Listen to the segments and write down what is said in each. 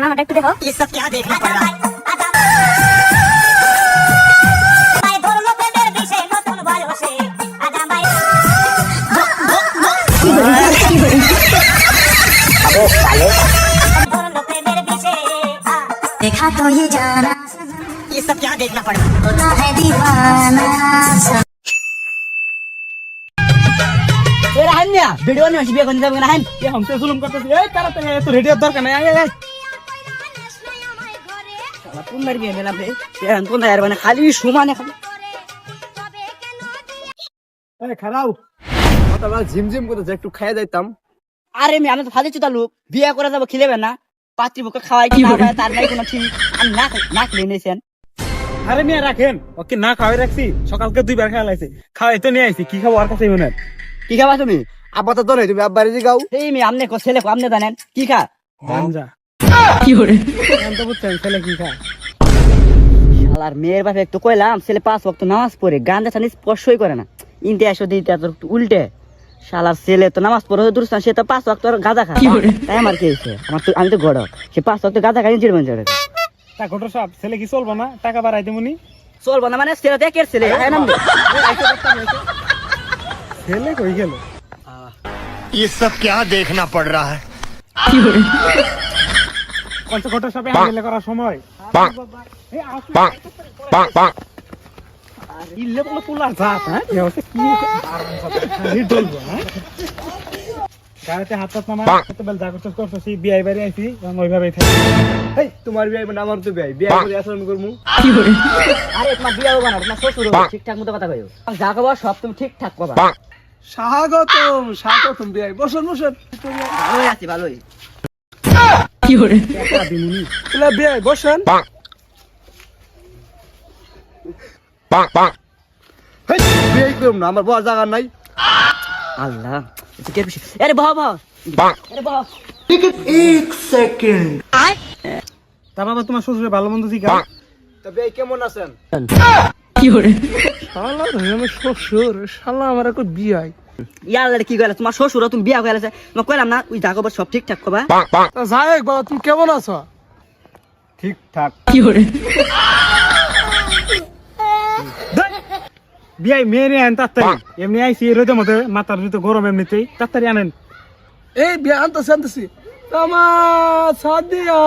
আমাকে একটু দেখো। ये सब क्या देखना पड़ रहा है? देखा तो ये जाना ये सब क्या देखना पड़ रहा है? होता है दीवाना। এ রাহেন মিয়া ভিডিও নিয়ে আসি বিয়ে করতে যাবেন রাহেন এ হামতে জুলুম করতেছি এই তাড়াতাড়ি তো রেডিও দরকার নাই এই শালা কোন মার বিয়ে মেলাম রে এখন কোন আর মানে খালি সমানে খালি এই খারাও কথা ঝিমঝিম করতে একটু খাইয়া যাইতাম। আরে আমি তো ফাদি চুতা লোক বিয়ে করে যাব খিলেবে না পাত্রীপক্ষ খাওয়াই কি না তার নাই কোনো ঠিক আমি না খেলে নিয়েছেন। আরে মিয়া রাখেন ওকে না খাওয়াই রাখছি সকালকে 2 বার খাওয়া লাইছে খাওয়াই তো নিয়ে আইছি কি খাবো আর কাছে মনে কি খাবা তুমি? আব্বা তো নাই তুমি আব্বারে জি গাও এই মি আমনে কো ছেলে কো আমনে জানেন কি খা গাঞ্জা কি করে আমি তো বুঝছেন ছেলে কি খা শালার মেয়ের বাপে একটু কইলাম ছেলে 5 ওয়াক্ত নামাজ পড়ে গাঞ্জা ছানি স্পর্শই করে না ইনতে আসো দিতে তো উল্টে শালার ছেলে তো নামাজ পড়ে দূরস্থান সে তো 5 ওয়াক্ত গাঁজা খায় তাই আমার কি হইছে আমার তো আমি তো গড় সে 5 ওয়াক্ত গাঁজা খাই জিরমান জড়ে তা ঘটর সাহেব ছেলে কি চলবো না টাকা বাড়াই দিমুনি চলবো না মানে ছেলে দেখের ছেলে খায় নাম ছেলে কই গেল ये सब क्या देखना पड़ रहा है? কোন ঘটর সাহেব হ্যান্ডেল করার সময় এই ইল্লে বলে পুলার জাত হ্যাঁ এ হচ্ছে কি আরাম ডলবো হ্যাঁ গাড়িতে হাত হাত মামা কত বেল জাগত করতেছি বিআই বাড়ি আইছি এবং ওইভাবেই থাকি এই তোমার বিআই মানে আমার তো বিআই বিআই করে আচরণ করমু আরে তোমার বিয়ে হবে না তোমার শ্বশুর ঠিকঠাক মতো কথা কইও যা কবা সব তুমি ঠিকঠাক কবা স্বাগতম বিআই বসুন ভালোই আছি ভালোই টাকা দিমুনি এলা বিআই বসেন হেই বিআই করুম না আমার বড় জায়গা নাই আল্লাহ এটা কে পিছে আরে বাহ বাহ আরে বাহ তা বাবা তোমার শ্বশুরে ভালো মন্দ জিগা তা বিআই কেমন আছেন শালা রে আমার শ্বশুর শালা আমার কো বিআই ইয়ার কি কইলা তোমার শ্বশুর তুমি বিয়া কইলাছে মই কইলাম না ওই যা কবা সব ঠিকঠাক কবা তা যাই বাবা তুমি কেমন আছো ঠিকঠাক বিয়াই মেরে আনেন তাড়াতাড়ি এমনি আইসি রোদের মধ্যে মাথার ভিতরে গরম এমনিতেই তাড়াতাড়ি আনেন এই বিয়া আনতেছি আমার সাদিয়া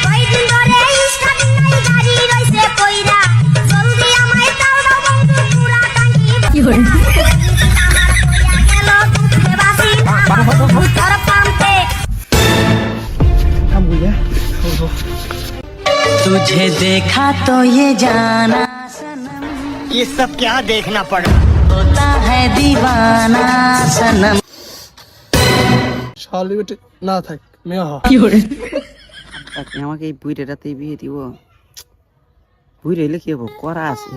কয়দিন ধরে ইস্টাদিন নাই গাড়ি রইছে কইরা জলদি আমায় দাও না বন্ধু পুরা টাঙ্কি কি হল আমার কইয়া গেল দুধে বাসি তোর পাম্পে কাম বুঝে तुझे देखा तो ये जाना ये सब क्या देखना पड़ रहा है? होता है दीवाना सनम শালি বেটে না থাক মেয়া হ আপনি আমাকে এই বুইটাতে বিয়ে দিব বুই রইলে কি হবো করা আছে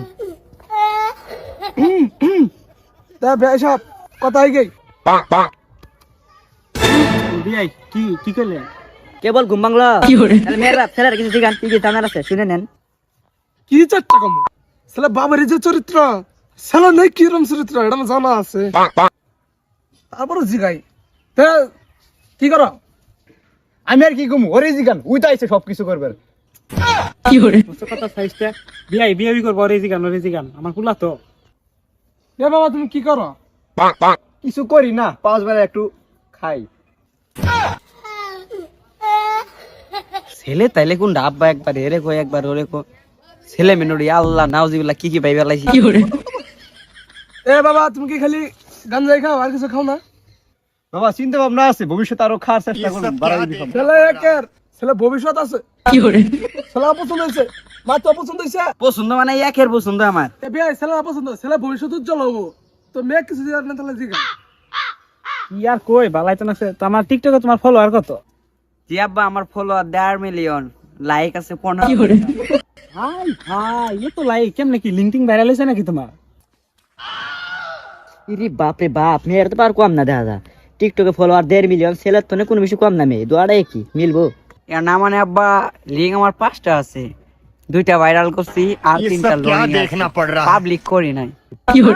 তা ভাই সাহেব কথা হই গই বিয়াই কি কি কইলেন কেবল ঘুম বাংলা তাহলে মেয়ের বাপ ছেলের কিছু জিগান কি কি জানার আছে শুনে নেন কি চারটা কম ছেলে বাবার যে চরিত্র ছেলে নাই কি রকম চরিত্র এটা আমার জানা আছে তারপরে জিগাই তা কি করো আমি আর কি কম ওরে জিগান উই তো আইছে সবকিছু করবে কি করে কথা সাইজটা বিয়াই বিয়াই করব ওরে জিগান আমার কুলা তো এ বাবা তুমি কি করো কিছু করি না 5 বেলা একটু খাই ছেলে তাইলে কোন আব্বা একবার এরে কই একবার ওরে কো ছেলে মেনুড়ি আল্লাহ নাউজিবিল্লাহ কি পাইবা লাইছি কি করে এ বাবা তুমি কি খালি গাঞ্জাই খাও আর কিছু খাও না বাবা চিন্তা ভাবনা আছে ভবিষ্যতে আরো খাওয়ার চেষ্টা করব বাড়াই দিই ছেলে একের ছেলে ভবিষ্যৎ আছে কি করে ছেলে পছন্দ হইছে মা তো পছন্দ হইছে পছন্দ মানে একের পছন্দ আমার এ বিয়াই ছেলে পছন্দ ছেলে ভবিষ্যৎ উজ্জ্বল হবো তো মেয়ে কিছু জান না তাহলে জিগা কি আর কই বালাইতো না তো আমার টিকটকে তোমার ফলোয়ার কত জি আব্বা আমার ফলোয়ার 1.5 মিলিয়ন লাইক আছে 15 কি করে হাই হাই এ তো লাইক কেমনে কি লিংকিং ভাইরাল হইছে নাকি তোমার ইরি বাপ রে বাপ মেয়ের তো পার কম না দেখা যায় টিকটকে ফলোয়ার 1.5 মিলিয়ন ছেলের তো কোনো বেশি কম না মেয়ে দুয়াটাই কি মিলবো এর না মানে আব্বা লিঙ্ক আমার 5টা আছে 2টা ভাইরাল করছি আর ये 3টা सब क्या देखना पड़ रहा है? পাবলিক করি নাই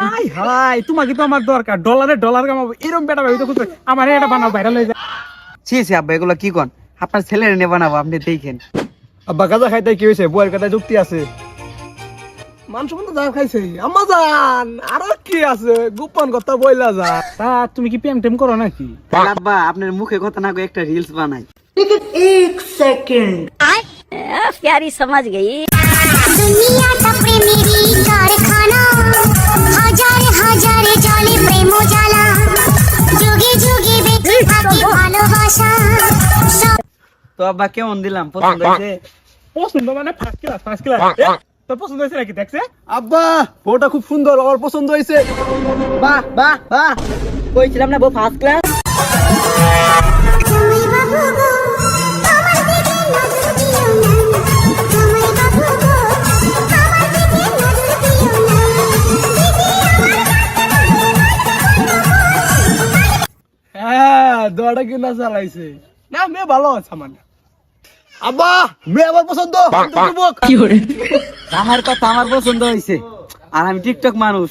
হাই হাই তোমাকে তো আমার দরকার ডলার কামাবো এরকম বেটা ভাই তো খুঁজে আমার এটা বানাও ভাইরাল হয়ে যায় ছি ছি আব্বা এগুলো কি কোন আপনার ছেলের নে বানাবো, আপনি দেখেন। আব্বা গাঁজা খাইতে কি হয়েছে? বউয়ের কথায় যুক্তি আছে। মানুষ মতো যা খাইছে আম্মা জান, আরো কি আছে গোপন কথা বইলা যা। তা তুমি কি প্রেম টেম করো নাকি? আব্বা আপনার মুখে কথা না কই একটা রিলস বানাই। प्यारी समझ गई दुनिया का प्रेमेरी कारखाना हजार हजार जले प्रेम জ্বালা যুগে যুগে বেঁচে থাকে ভালোবাসা তো আব্বা কেমন দিলাম, পছন্দ হয়েছে? পছন্দ মানে ফার্স্ট ক্লাস, ফার্স্ট ক্লাস। তো পছন্দ হয়েছে নাকি দেখছে? আব্বা বউটা খুব সুন্দর, আমার পছন্দ হয়েছে। বাহ বাহ বাহ, কইছিলাম না বউ ফার্স্ট ক্লাস। তুমি বাবু গো আমার দিকে নজর দিও না তুমি বাবু গো আমার দিকে নজর দিও না হ্যাঁ দোয়াটা কি না চালাইছে না, মেয়ে ভালো আছে আমার। আব্বা মেয়ে আমার পছন্দ। আমার কথা আমার পছন্দ হয়েছে, আর আমি টিকটক মানুষ,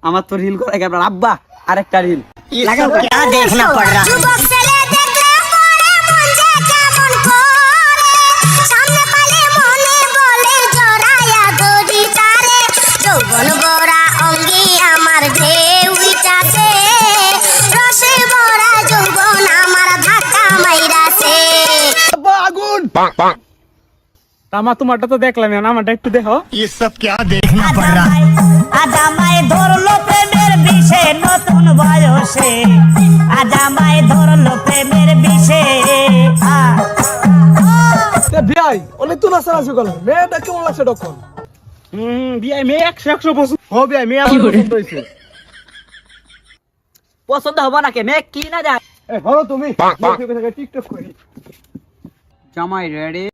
আমার তো রিল করে গেল। আব্বা আরেকটা রিল লাগাও। क्या देखना पड़ रहा है? যুবক ছেলে দেখলে পরে মন যে কেমন করে সামনে পালে মনে বলে জড়ায়া গদি তারে যৌবন গোরা অঙ্গে আমার ঢেউ উইটাছে রসে ভরা যৌবন আমার ধাক্কা মাইরাছে আব্বা আগুন। আমার তোমারটা তো দেখলাম, আমারটা একটু দেখো। ये सब क्या देखना पड़ रहा है? আজামায় ধরলো প্রেমের বিষে নতুন বয়সে, আজামায় ধরলো প্রেমের বিষে। ভাই অনেক তো নাচানাচি করলাম, মেয়েটা কেমন লাগছে তখন? বিয়ে মেয়ে 100 পছন্দ হবে मेरे আমার পছন্দ হয়েছে। পছন্দ হবো নাকি? মেয়ে কি না যায়। এ ধরো তুমি টিকটক করি। জামাই রেডি।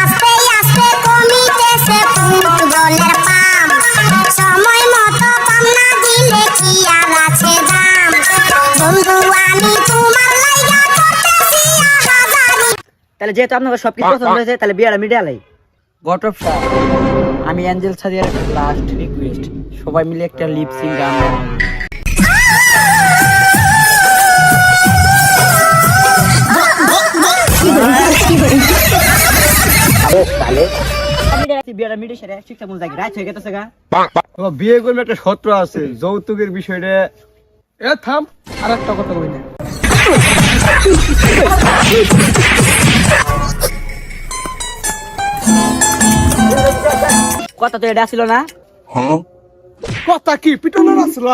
আস্তে আস্তে কমিতেছে ফুটবলের পাম সময় মতো পাম না দিলে কি আর আছে দাম বন্ধু আমি তোমার লাইগা করতেছি হাজারি তাহলে যেহেতু আপনার সবকিছু পছন্দ হয়েছে, তাহলে বিয়েটা মিটালাই। গট অফ আমি অ্যাঞ্জেল সাদিয়ার লাস্ট রিকোয়েস্ট, সবাই মিলে একটা লিপ সিং গান গাই। বিয়েটা মিটে সেটা ঠিকঠাক মতো রাইট হয়ে গেছে গা। তোমার বিয়ে করবে একটা শর্ত আছে, যৌতুকের বিষয়টা। এ থাম, আর একটা কথা বলি না। কথা তো এটা ছিল না। কথা কি পিটনো নাছিল?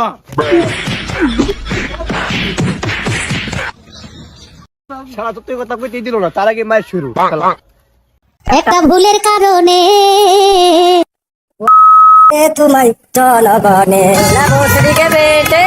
সারা তো তুই কথা কইতেই দিল না, তার আগে মায়ের শুরু। একটা ভুলের কারণে তোমায় জনগণে না বসে বেটে